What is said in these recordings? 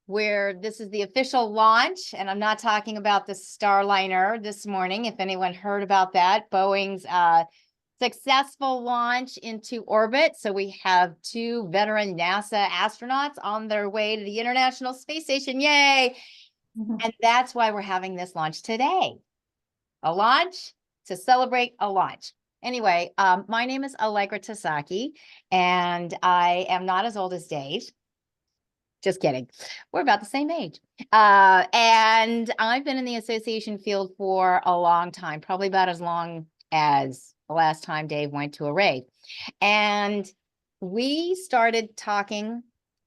where this is the official launch, and I'm not talking about the Starliner this morning. If anyone heard about that, Boeing's successful launch into orbit. So we have 2 veteran NASA astronauts on their way to the International Space Station. Yay! And that's why we're having this launch today. A launch to celebrate a launch. Anyway, my name is Allegra Tasaki, and I am not as old as Dave. Just kidding. We're about the same age. And I've been in the association field for a long time, probably about as long as the last time Dave went to a rave. And we started talking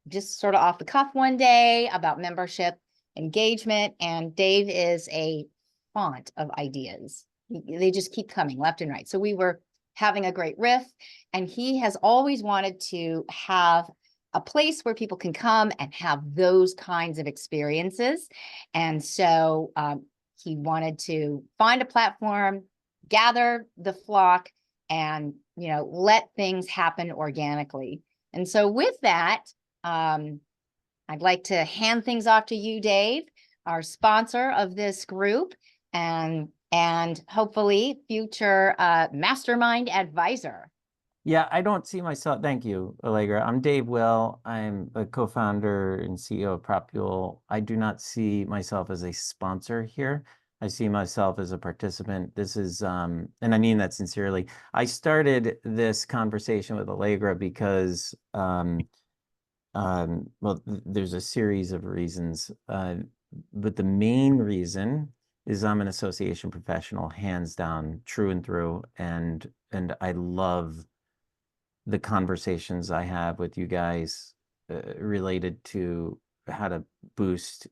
just sort of off the cuff one day about membership engagement. And Dave is a font of ideas. They just keep coming left and right. So we were having a great riff, and he has always wanted to have a place where people can come and have those kinds of experiences. And so he wanted to find a platform, gather the flock, and let things happen organically. And so with that, I'd like to hand things off to you, Dave, our sponsor of this group, and hopefully future mastermind advisor. Yeah, I don't see myself. Thank you, Allegra. I'm Dave Will. I'm a co-founder and CEO of Propule. I do not see myself as a sponsor here. I see myself as a participant. This is, and I mean that sincerely. I started this conversation with Allegra because, well, there's a series of reasons, but the main reason is I'm an association professional, hands down, true and through, and I love the conversations I have with you guys related to how to boost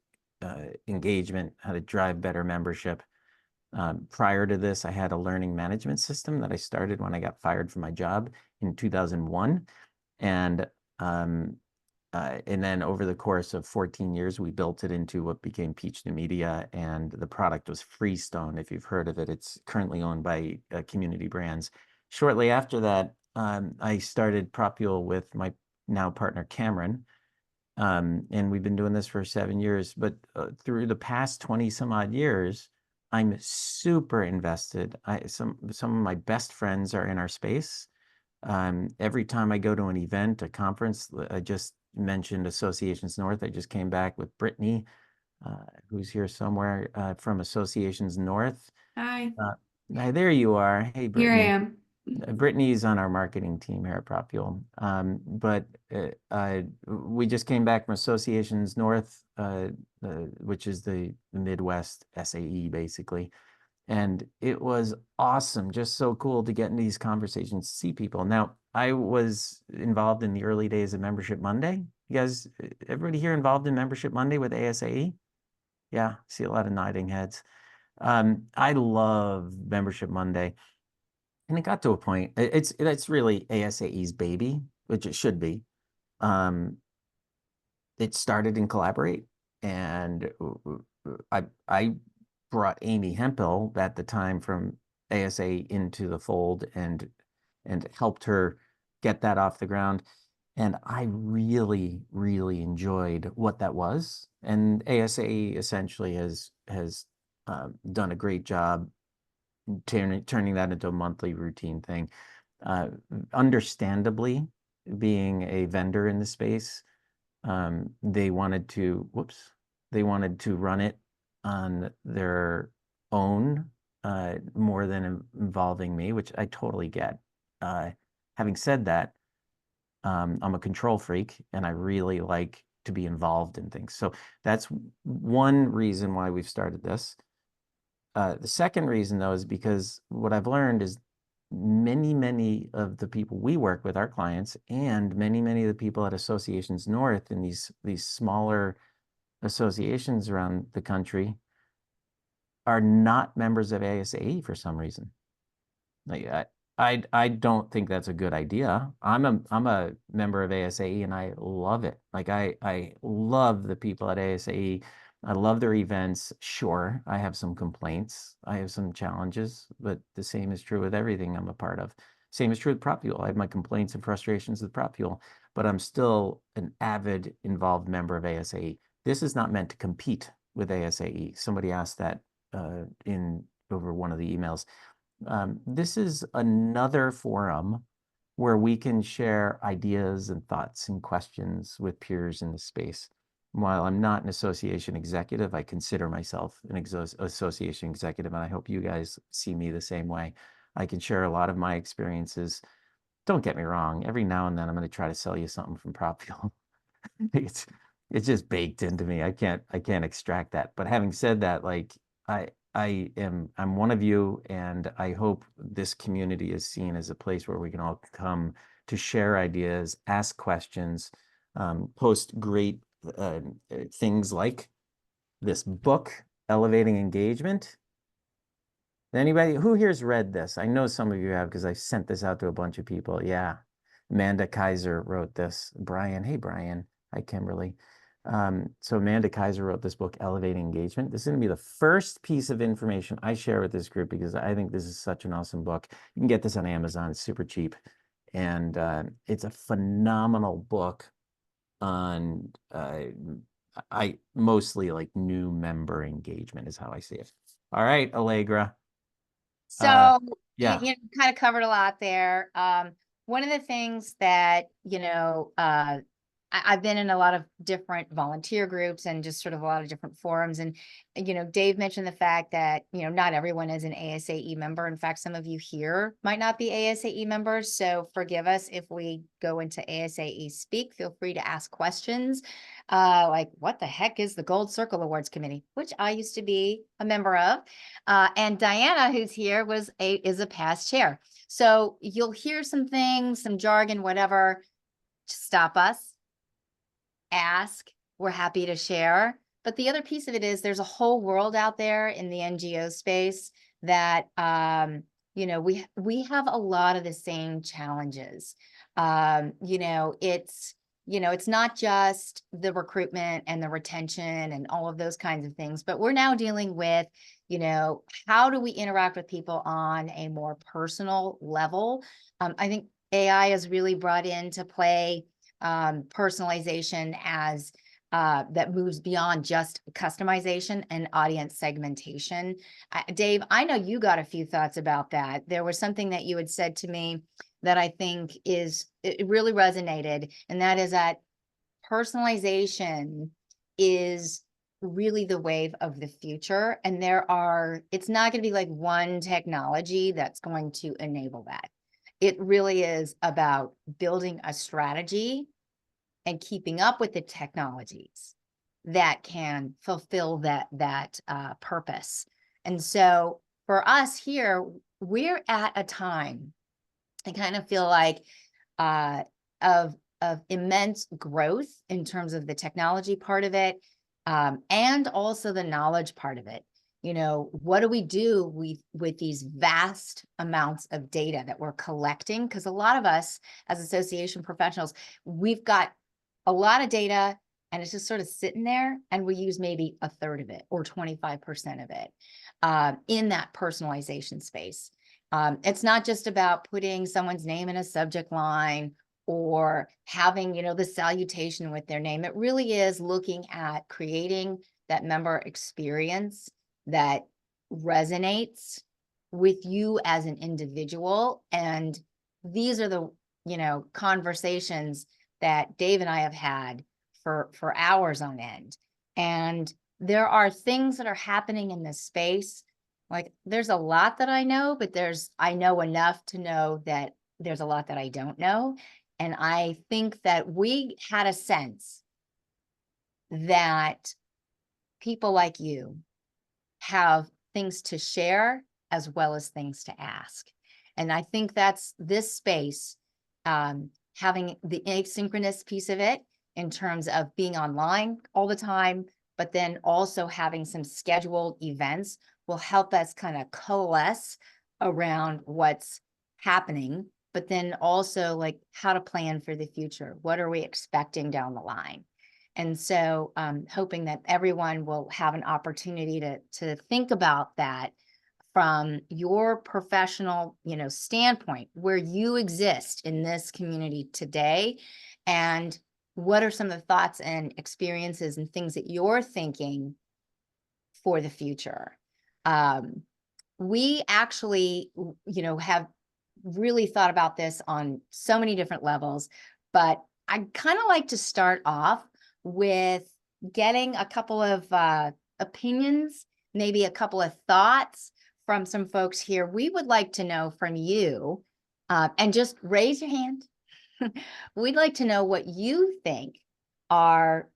engagement, how to drive better membership. Prior to this, I had a learning management system that I started when I got fired from my job in 2001. And then over the course of 14 years, we built it into what became Peach New Media, and the product was Freestone, if you've heard of it. It's currently owned by Community Brands. Shortly after that, I started Propule with my now partner, Cameron, and we've been doing this for 7 years. But through the past 20 some odd years, I'm super invested. Some of my best friends are in our space. Every time I go to an event, a conference, I just mentioned Associations North. I just came back with Brittany, who's here somewhere from Associations North. Hi. Hi, there you are. Hey, Brittany. Here I am. Brittany's on our marketing team here at Propule. But we just came back from Associations North, which is the Midwest SAE, basically. And it was awesome, just so cool to get in these conversations, see people. Now, I was involved in the early days of Membership Monday. You guys, everybody here involved in Membership Monday with ASAE? Yeah, see a lot of nodding heads. I love Membership Monday. And it got to a point, it's really ASAE's baby, which it should be. It started in Collaborate, and I brought Amy Hempel at the time from ASA into the fold and helped her get that off the ground. And I really, really enjoyed what that was. And ASA essentially has done a great job turning that into a monthly routine thing. Understandably, being a vendor in the space, they wanted to run it on their own more than involving me, which I totally get. Having said that, I'm a control freak, and I really like to be involved in things. So that's one reason why we've started this. The second reason, though, is because what I've learned is many of the people we work with, our clients, and many of the people at Associations North in these smaller associations around the country are not members of ASAE for some reason. Like I don't think that's a good idea. I'm a member of ASAE, and I love it. Like I love the people at ASAE. I love their events. Sure, I have some complaints. I have some challenges, but the same is true with everything I'm a part of. Same is true with Prop Fuel. I have my complaints and frustrations with Prop Fuel, but I'm still an avid involved member of ASAE. This is not meant to compete with ASAE. Somebody asked that in over one of the emails. This is another forum where we can share ideas and thoughts and questions with peers in the space. While I'm not an association executive, I consider myself an association executive, and I hope you guys see me the same way. I can share a lot of my experiences. Don't get me wrong, every now and then I'm going to try to sell you something from Prop Fuel. it's it's just baked into me. I can't extract that. But having said that, like I'm one of you, and I hope this community is seen as a place where we can all come to share ideas, ask questions, post great things like this book, Elevating Engagement. Anybody who here's read this? I know some of you have because I sent this out to a bunch of people. Yeah. Amanda Kaiser wrote this. Brian, hey Brian. Hi Kimberly. So Amanda Kaiser wrote this book, Elevating Engagement. This is going to be the first piece of information I share with this group because I think this is such an awesome book. You can get this on Amazon. It's super cheap. And it's a phenomenal book on I mostly like new member engagement is how I see it. All right, Allegra. So Yeah. you kind of covered a lot there. One of the things that, I've been in a lot of different volunteer groups and just sort of a lot of different forums. And, Dave mentioned the fact that, not everyone is an ASAE member. In fact, some of you here might not be ASAE members. So forgive us if we go into ASAE speak. Feel free to ask questions. Like, what the heck is the Gold Circle Awards Committee, which I used to be a member of. And Diana, who's here, is a past chair. So you'll hear some things, some jargon, whatever. Just stop us, ask. We're happy to share. But the other piece of it is there's a whole world out there in the NGO space that we have a lot of the same challenges. It's not just the recruitment and the retention and all of those kinds of things, but we're now dealing with, how do we interact with people on a more personal level? I think AI has really brought into play personalization as that moves beyond just customization and audience segmentation. Dave, I know you got a few thoughts about that. There was something that you had said to me that I think it really resonated, and that is that personalization is really the wave of the future. And it's not going to be like one technology that's going to enable that. It really is about building a strategy and keeping up with the technologies that can fulfill that purpose. And so for us here, we're at a time, I kind of feel like, of immense growth in terms of the technology part of it, and also the knowledge part of it. What do we do with these vast amounts of data that we're collecting? Because a lot of us as association professionals, we've got a lot of data and it's just sort of sitting there, and we use maybe a third of it or 25% of it in that personalization space. It's not just about putting someone's name in a subject line or having, the salutation with their name. It really is looking at creating that member experience that resonates with you as an individual. And these are the, conversations that Dave and I have had for hours on end. And there are things that are happening in this space. Like, there's a lot that I know, but I know enough to know that there's a lot that I don't know. And I think that we had a sense that people like you have things to share as well as things to ask. And I think that's this space, having the asynchronous piece of it in terms of being online all the time, but then also having some scheduled events will help us kind of coalesce around what's happening, but then also like how to plan for the future. What are we expecting down the line? And so hoping that everyone will have an opportunity to think about that from your professional, standpoint, where you exist in this community today, and what are some of the thoughts and experiences and things that you're thinking for the future. We actually, have really thought about this on so many different levels, but I kind of like to start off with getting a couple of opinions, maybe a couple of thoughts from some folks here. We would like to know from you, and just raise your hand. We'd like to know what you think are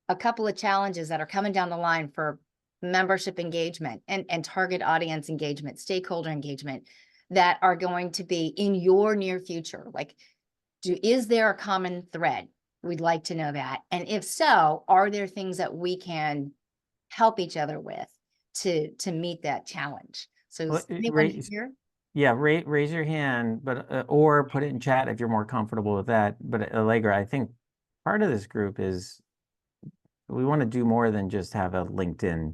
a couple of challenges that are coming down the line for membership engagement and target audience engagement, stakeholder engagement, that are going to be in your near future. Like, is there a common thread? We'd like to know that. And if so, are there things that we can help each other with to meet that challenge? So Well, is anyone here? Yeah, raise your hand, but or put it in chat if you're more comfortable with that. But Allegra, I think part of this group is we want to do more than just have a LinkedIn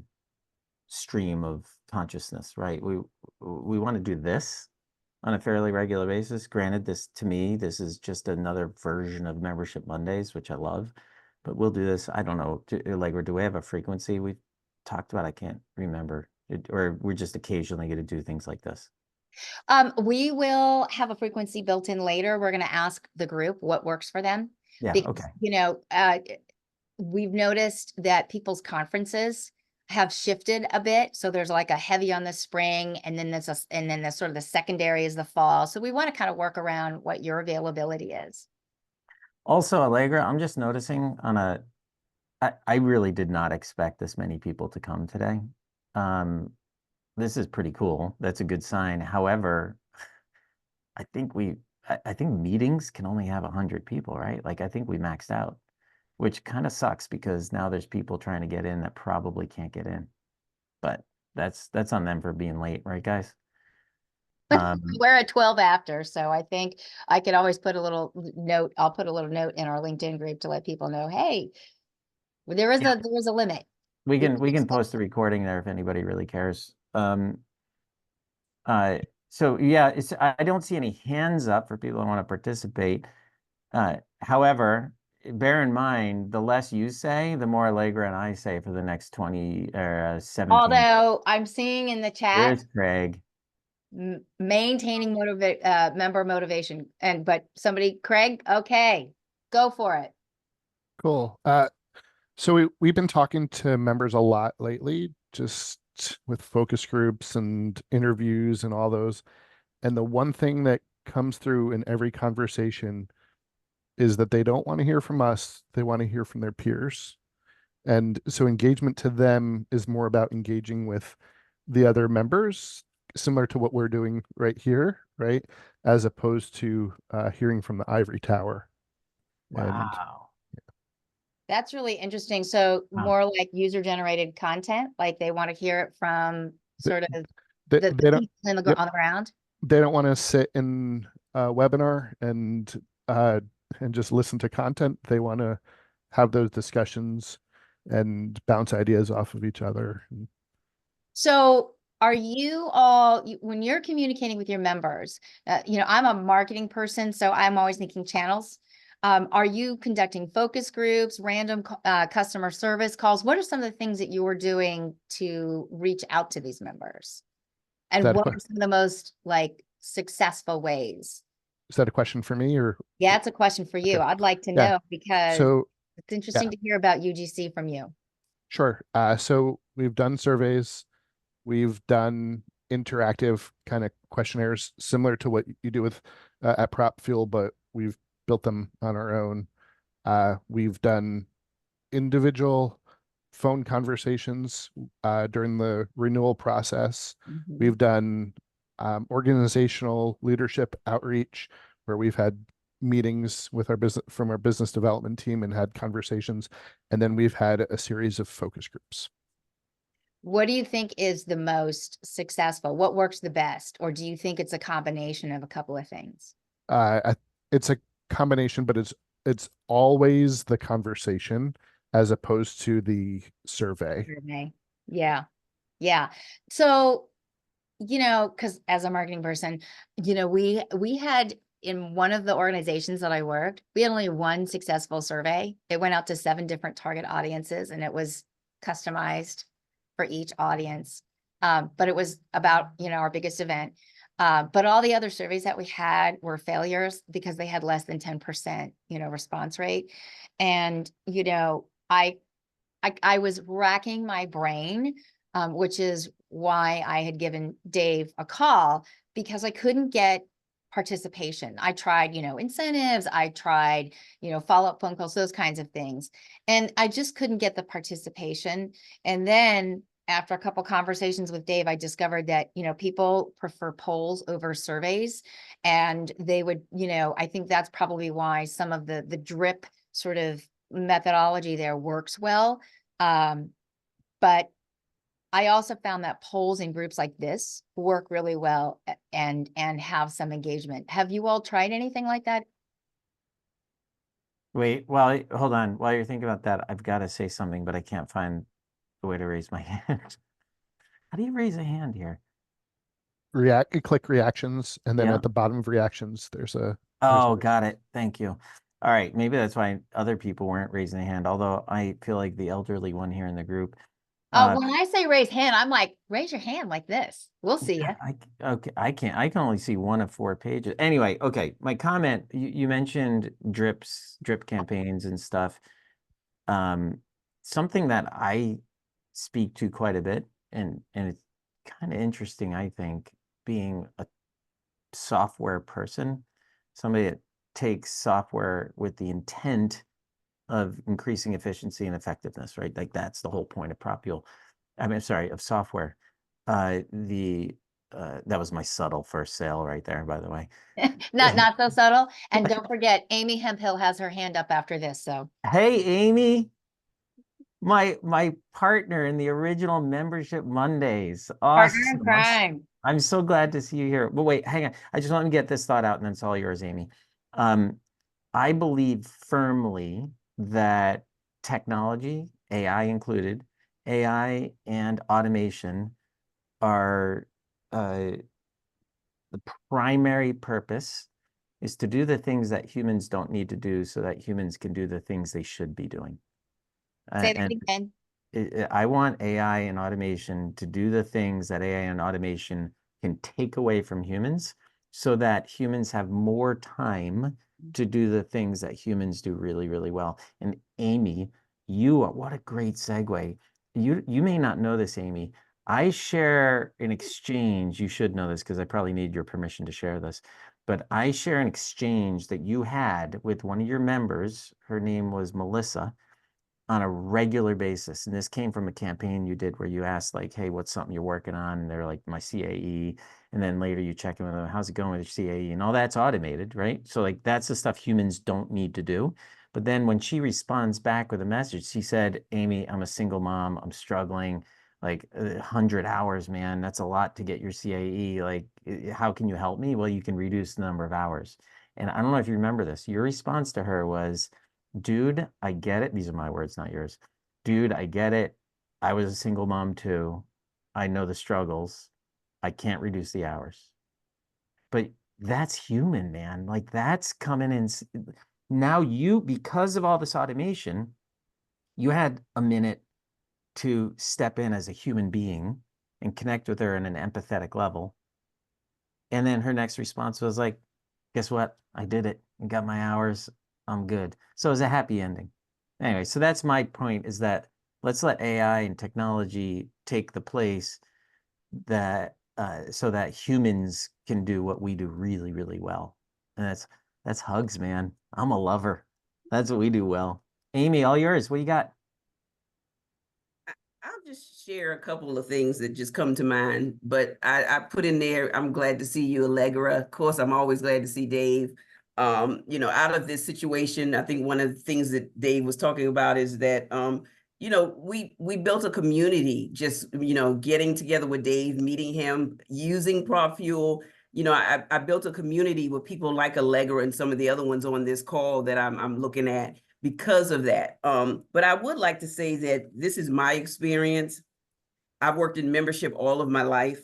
stream of consciousness, right? We want to do this on a fairly regular basis. Granted, this is just another version of Membership Mondays, which I love, but we'll do this. I don't know, Allegra, do we have a frequency we've talked about? I can't remember. Or we're just occasionally going to do things like this. We will have a frequency built in later. We're going to ask the group what works for them. Yeah, Because, okay. we've noticed that people's conferences have shifted a bit. So there's like a heavy on the spring, and then there's sort of the secondary is the fall. So we want to kind of work around what your availability is. Also, Allegra, I'm just noticing I really did not expect this many people to come today. This is pretty cool. That's a good sign. However, I think I think meetings can only have 100 people, right? Like, I think we maxed out, which kind of sucks because now there's people trying to get in that probably can't get in. But that's on them for being late, right, guys? We're at 12 after, so I think I could always put a little note. I'll put a little note in our LinkedIn group to let people know, hey, there is a limit. We can post the recording there if anybody really cares. So yeah, I don't see any hands up for people who want to participate. However, bear in mind, the less you say, the more Allegra and I say for the next 20 or 17. Although I'm seeing in the chat, There's Craig. Maintaining member motivation. But somebody, Craig, okay, go for it. Cool. So we've been talking to members a lot lately, just with focus groups and interviews and all those. And the one thing that comes through in every conversation is that they don't want to hear from us. They want to hear from their peers. And so engagement to them is more about engaging with the other members, similar to what we're doing right here, right? As opposed to hearing from the ivory tower. Wow. That's really interesting. So Wow. more like user-generated content, like they want to hear it from sort of They the don't, people on the ground. they don't want to sit in a webinar and just listen to content. They want to have those discussions and bounce ideas off of each other. So are you all, when you're communicating with your members, I'm a marketing person, so I'm always thinking channels. Are you conducting focus groups, random customer service calls? What are some of the things that you are doing to reach out to these members? And what are some of the most successful ways? Is that a question for me or? Yeah, it's a question for you. Okay. I'd like to know because it's interesting to hear about UGC from you. Sure. So we've done surveys. We've done interactive kind of questionnaires similar to what you do with at Prop Fuel, but we've built them on our own. We've done individual phone conversations during the renewal process. We've done organizational leadership outreach where we've had meetings with our business development team and had conversations. And then we've had a series of focus groups. What do you think is the most successful? What works the best? Or do you think it's a combination of a couple of things? It's a combination, but it's always the conversation as opposed to the survey. Yeah. Yeah. So because as a marketing person, we had in one of the organizations that I worked, we had only one successful survey. It went out to 7 different target audiences, and it was customized for each audience. But it was about, our biggest event. But all the other surveys that we had were failures because they had less than 10%, response rate. And, I was racking my brain, which is why I had given Dave a call, because I couldn't get participation. I tried, incentives, I tried, follow-up phone calls, those kinds of things. And I just couldn't get the participation. And then after a couple conversations with Dave, I discovered that, people prefer polls over surveys. And they would, I think that's probably why some of the drip sort of methodology there works well. But I also found that polls in groups like this work really well and have some engagement. Have you all tried anything like that? Wait, hold on. While you're thinking about that, I've got to say something, but I can't find the way to raise my hand. How do you raise a hand here? You click reactions, and then Yeah. at the bottom of reactions, there's a. Oh, got it. Thank you. All right. Maybe that's why other people weren't raising a hand, although I feel like the elderly one here in the group. When I say raise hand, I'm like, raise your hand like this. We'll see you. Okay, I can only see 1 of 4 pages. Anyway, okay. My comment, you mentioned drip campaigns and stuff. Something that I speak to quite a bit, and it's kind of interesting, I think, being a software person, somebody that takes software with the intent of increasing efficiency and effectiveness, right? Like that's the whole point of of software. That was my subtle first sale right there, by the way. Not so subtle. And don't forget, Amy Hemphill has her hand up after this. So Hey, Amy, my partner in the original Membership Mondays. partner in Awesome. crime. I'm so glad to see you here. But wait, hang on. I just want to get this thought out, and then it's all yours, Amy. I believe firmly that technology, AI included, AI and automation are the primary purpose is to do the things that humans don't need to do so that humans can do the things they should be doing. Say that And again. I want AI and automation to do the things that AI and automation can take away from humans so that humans have more time to do the things that humans do really, really well. And Amy, what a great segue. You may not know this, Amy. I share an exchange. You should know this because I probably need your permission to share this. But I share an exchange that you had with one of your members. Her name was Melissa, on a regular basis. And this came from a campaign you did where you asked like, hey, what's something you're working on? And they're like, my CAE. And then later you check in with them, how's it going with your CAE? And all that's automated, right? So like that's the stuff humans don't need to do. But then when she responds back with a message, she said, Amy, I'm a single mom. I'm struggling like 100 hours, man. That's a lot to get your CAE. Like, how can you help me? Well, you can reduce the number of hours. And I don't know if you remember this. Your response to her was, dude, I get it. These are my words, not yours. Dude, I get it. I was a single mom too. I know the struggles. I can't reduce the hours. But that's human, man. Like that's coming in. Now because of all this automation, you had a minute to step in as a human being and connect with her in an empathetic level. And then her next response was like, guess what? I did it. I got my hours. I'm good. So it was a happy ending. Anyway, so that's my point, is that let's let AI and technology take the place that so that humans can do what we do really, really well. And that's hugs, man. I'm a lover. That's what we do well. Amy, all yours. What you got? I'll just share a couple of things that just come to mind, but I put in there, I'm glad to see you, Allegra. Of course, I'm always glad to see Dave. Out of this situation, I think one of the things that Dave was talking about is that, we built a community, just, getting together with Dave, meeting him, using PropFuel. I built a community with people like Allegra and some of the other ones on this call that I'm looking at because of that. But I would like to say that this is my experience. I've worked in membership all of my life.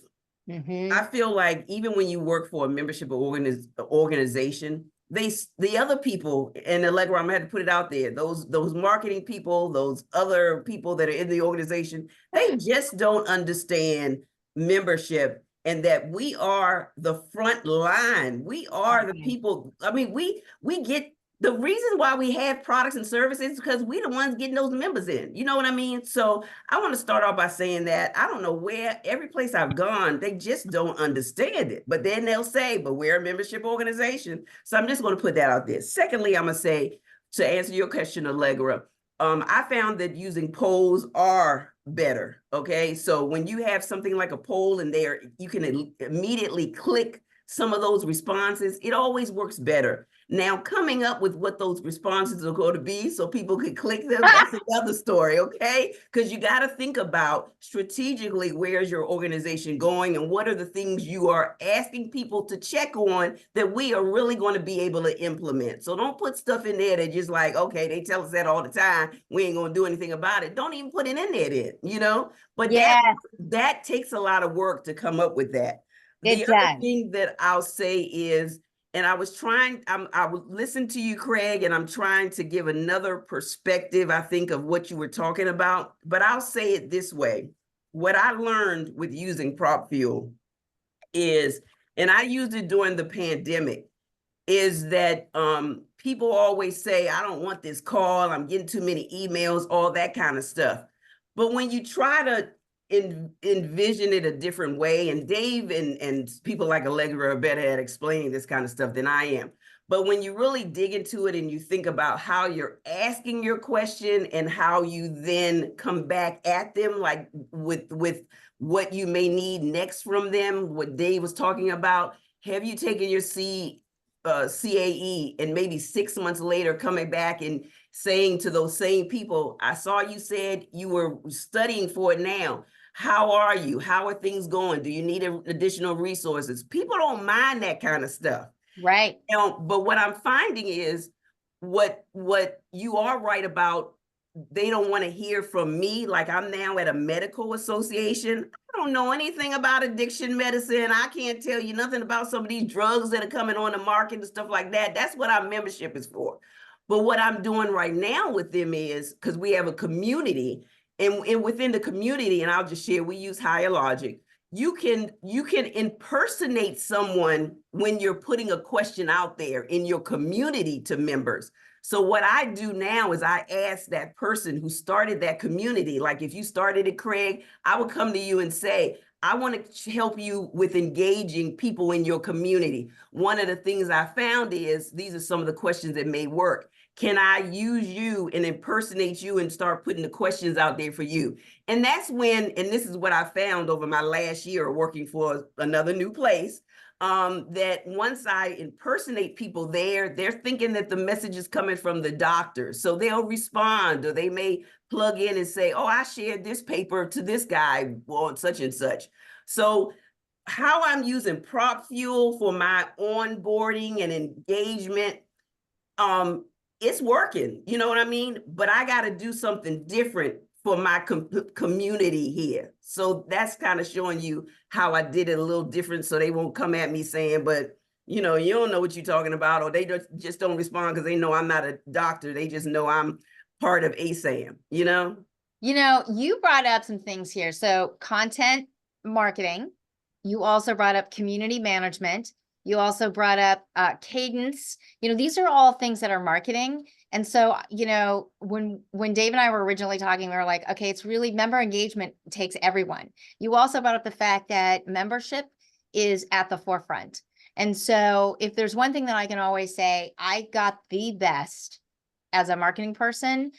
Mhm. I feel like even when you work for a membership organization, the other people, and Allegra, I'm gonna have to put it out there, those marketing people, those other people that are in the organization, they just don't understand membership, and that we are the front line. We are the people. I mean, we get the reason why we have products and services because we the ones getting those members in. You know what I mean? So I want to start off by saying that I don't know where every place I've gone, they just don't understand it. But then they'll say, but we're a membership organization. So I'm just going to put that out there. Secondly, I'm going to say, to answer your question, Allegra, I found that using polls are better. Okay. So when you have something like a poll and you can immediately click some of those responses, it always works better. Now, coming up with what those responses are going to be so people can click them, that's another story, okay? Because you got to think about strategically where's your organization going and what are the things you are asking people to check on that we are really going to be able to implement. So don't put stuff in there that just like, okay, they tell us that all the time. We ain't going to do anything about it. Don't even put it in there then, you know? But Yeah, that takes a lot of work to come up with that. The it other does. thing that I'll say is, and I was trying, I would listen to you, Craig, and I'm trying to give another perspective, I think, of what you were talking about. But I'll say it this way. What I learned with using Prop Fuel is, and I used it during the pandemic, is that people always say, I don't want this call, I'm getting too many emails, all that kind of stuff. But when you try to envision it a different way, and Dave and people like Allegra are better at explaining this kind of stuff than I am. But when you really dig into it and you think about how you're asking your question and how you then come back at them, like with what you may need next from them, what Dave was talking about, have you taken your CAE and maybe 6 months later coming back and saying to those same people, I saw you said you were studying for it now. How are you? How are things going? Do you need additional resources? People don't mind that kind of stuff. Right. But what I'm finding is what you are right about, they don't want to hear from me. Like I'm now at a medical association. I don't know anything about addiction medicine. I can't tell you nothing about some of these drugs that are coming on the market and stuff like that. That's what our membership is for. But what I'm doing right now with them is, because we have a community, and within the community, and I'll just share, we use Higher Logic. You can impersonate someone when you're putting a question out there in your community to members. So what I do now is I ask that person who started that community, like if you started it, Craig, I would come to you and say, I want to help you with engaging people in your community. One of the things I found is these are some of the questions that may work. Can I use you and impersonate you and start putting the questions out there for you? And that's when, and this is what I found over my last year working for another new place, that once I impersonate people there, they're thinking that the message is coming from the doctor. So they'll respond, or they may plug in and say, oh, I shared this paper to this guy on such and such. So how I'm using Prop Fuel for my onboarding and engagement, it's working, you know what I mean? But I got to do something different for my community here. So that's kind of showing you how I did it a little different, so they won't come at me saying, but you know, you don't know what you're talking about, or they just don't respond because they know I'm not a doctor. They just know I'm part of ASAM, you know? You know, you brought up some things here. So content marketing, you also brought up community management. You also brought up cadence. You know, these are all things that are marketing. And so, you know, when Dave and I were originally talking, we were like, okay, it's really member engagement takes everyone. You also brought up the fact that membership is at the forefront. And so if there's one thing that I can always say, I got the best as a marketing person,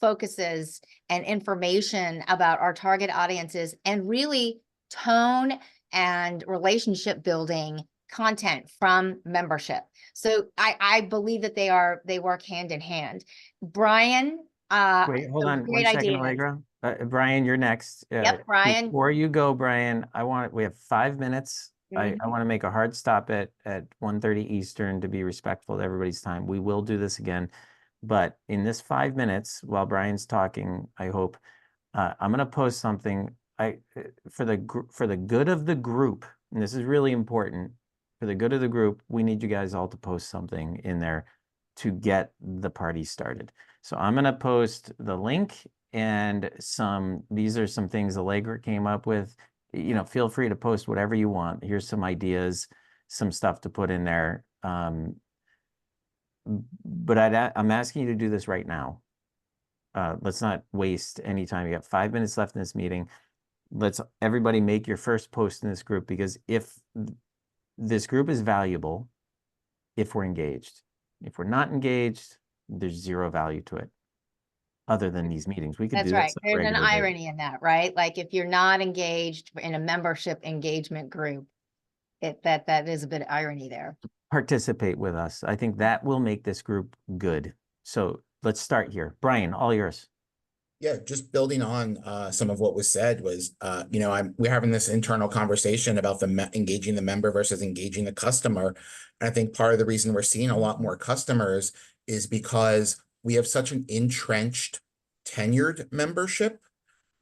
focuses and information about our target audiences and really tone and relationship building content from membership. So I believe that they work hand in hand. Brian, Wait, hold those on great 1 second, ideas. Allegra. Brian, you're next. Yep, Brian. Before you go, Brian, we have 5 minutes. I want to make a hard stop at 1:30 Eastern to be respectful to everybody's time. We will do this again. But in this 5 minutes, while Brian's talking, I hope, I'm going to post something for the good of the group, and this is really important, for the good of the group, we need you guys all to post something in there to get the party started. So I'm gonna post the link and these are some things Allegra came up with. You know, feel free to post whatever you want. Here's some ideas, some stuff to put in there. But I'm asking you to do this right now. Let's not waste any time. You got 5 minutes left in this meeting. Let's everybody make your first post in this group, because if this group is valuable, if we're engaged. If we're not engaged, there's zero value to it other than these meetings. We could That's do right. this on a There's an regular basis. irony in that, right? Like if you're not engaged in a membership engagement group, that is a bit of irony there. Participate with us. I think that will make this group good. So let's start here. Brian, all yours. Yeah, just building on some of what was said was, we're having this internal conversation about engaging the member versus engaging the customer. And I think part of the reason we're seeing a lot more customers is because we have such an entrenched, tenured membership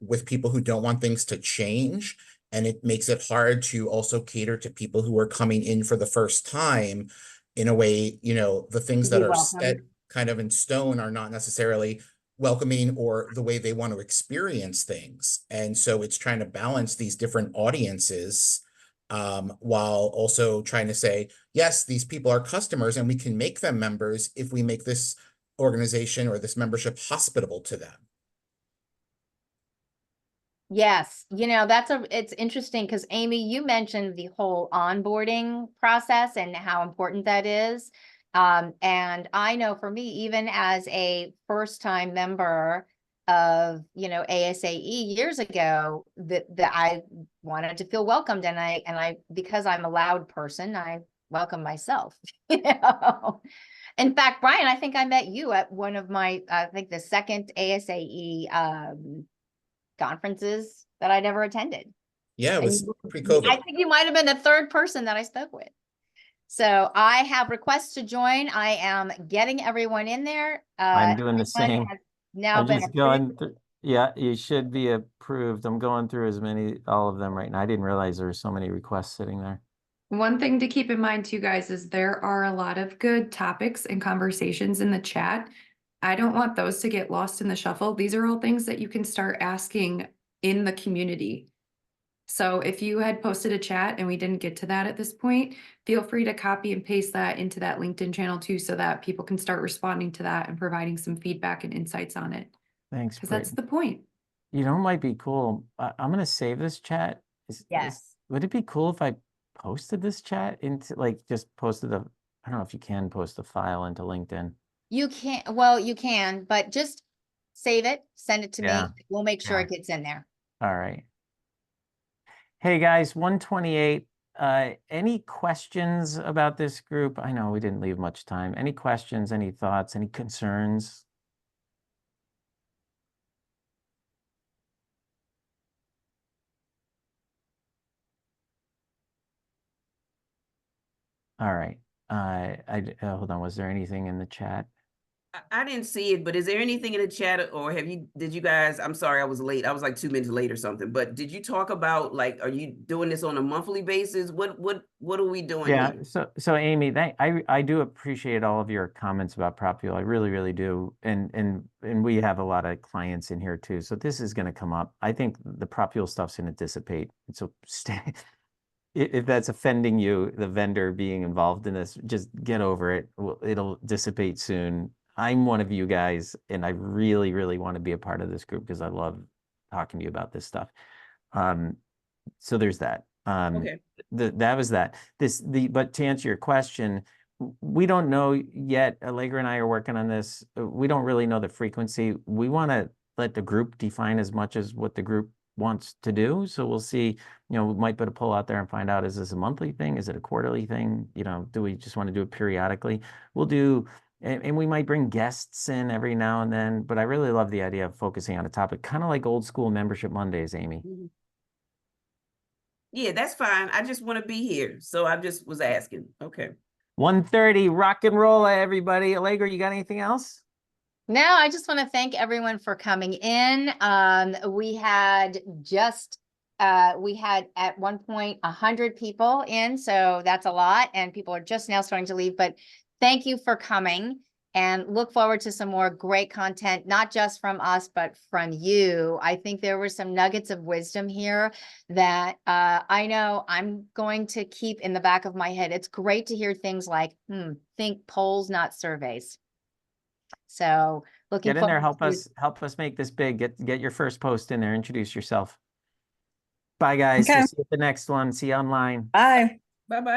with people who don't want things to change. And it makes it hard to also cater to people who are coming in for the first time in a way, the things that are set kind of in stone are not necessarily welcoming or the way they want to experience things. And so it's trying to balance these different audiences while also trying to say, yes, these people are customers and we can make them members if we make this organization or this membership hospitable to them. Yes, it's interesting because Amy, you mentioned the whole onboarding process and how important that is. And I know for me, even as a first-time member of, ASAE years ago, that I wanted to feel welcomed, and I because I'm a loud person, I welcome myself. In fact, Brian, I think I met you at one of my, I think the second ASAE conferences that I never attended. Yeah, it was pre-COVID. I think you might have been the third person that I spoke with. So I have requests to join. I am getting everyone in there. I'm doing the same. Now I'm been just approved. going yeah, you should be approved. I'm going through all of them right now. I didn't realize there were so many requests sitting there. One thing to keep in mind too, guys, is there are a lot of good topics and conversations in the chat. I don't want those to get lost in the shuffle. These are all things that you can start asking in the community. So if you had posted a chat and we didn't get to that at this point, feel free to copy and paste that into that LinkedIn channel too, so that people can start responding to that and providing some feedback and insights on it. Thanks. Because that's the point. Might be cool. I'm going to save this chat. Yes. Would it be cool if I posted this chat into just posted I don't know if you can post the file into LinkedIn. You can't, well, you can, but just save it, send it to me. We'll make sure Yeah. it gets in there. All right. Hey guys, 128. Any questions about this group? I know we didn't leave much time. Any questions, any thoughts, any concerns? All right. Hold on. Was there anything in the chat? I didn't see it, but is there anything in the chat, or did you guys, I'm sorry, I was late. I was like 2 minutes late or something, but did you talk about, are you doing this on a monthly basis? What are we doing here? So Amy, I do appreciate all of your comments about PropFuel. I really, really do. And we have a lot of clients in here too. So this is going to come up. I think the PropFuel stuff's going to dissipate. So if that's offending you, the vendor being involved in this, just get over it. It'll dissipate soon. I'm one of you guys, and I really, really want to be a part of this group because I love talking to you about this stuff. So there's that. Okay. That was that. But to answer your question, we don't know yet. Allegra and I are working on this. We don't really know the frequency. We want to let the group define as much as what the group wants to do. So we'll see, we might put a poll out there and find out, is this a monthly thing? Is it a quarterly thing? Do we just want to do it periodically? We'll do, and we might bring guests in every now and then, but I really love the idea of focusing on a topic, kind of like old school membership Mondays, Amy. Mm-hmm. Yeah, that's fine. I just want to be here. So I just was asking. Okay. 1:30, rock and roll, everybody. Allegra, you got anything else? No, I just want to thank everyone for coming in. We had just we had at one point 100 people in, so that's a lot, and people are just now starting to leave, but thank you for coming and look forward to some more great content, not just from us, but from you. I think there were some nuggets of wisdom here that I know I'm going to keep in the back of my head. It's great to hear things like, think polls, not surveys. So looking Get in there, forward help us make this big. Get your first post in there, introduce yourself. Bye, guys. Okay. We'll see you at the next one. See you online. Bye. Bye-bye.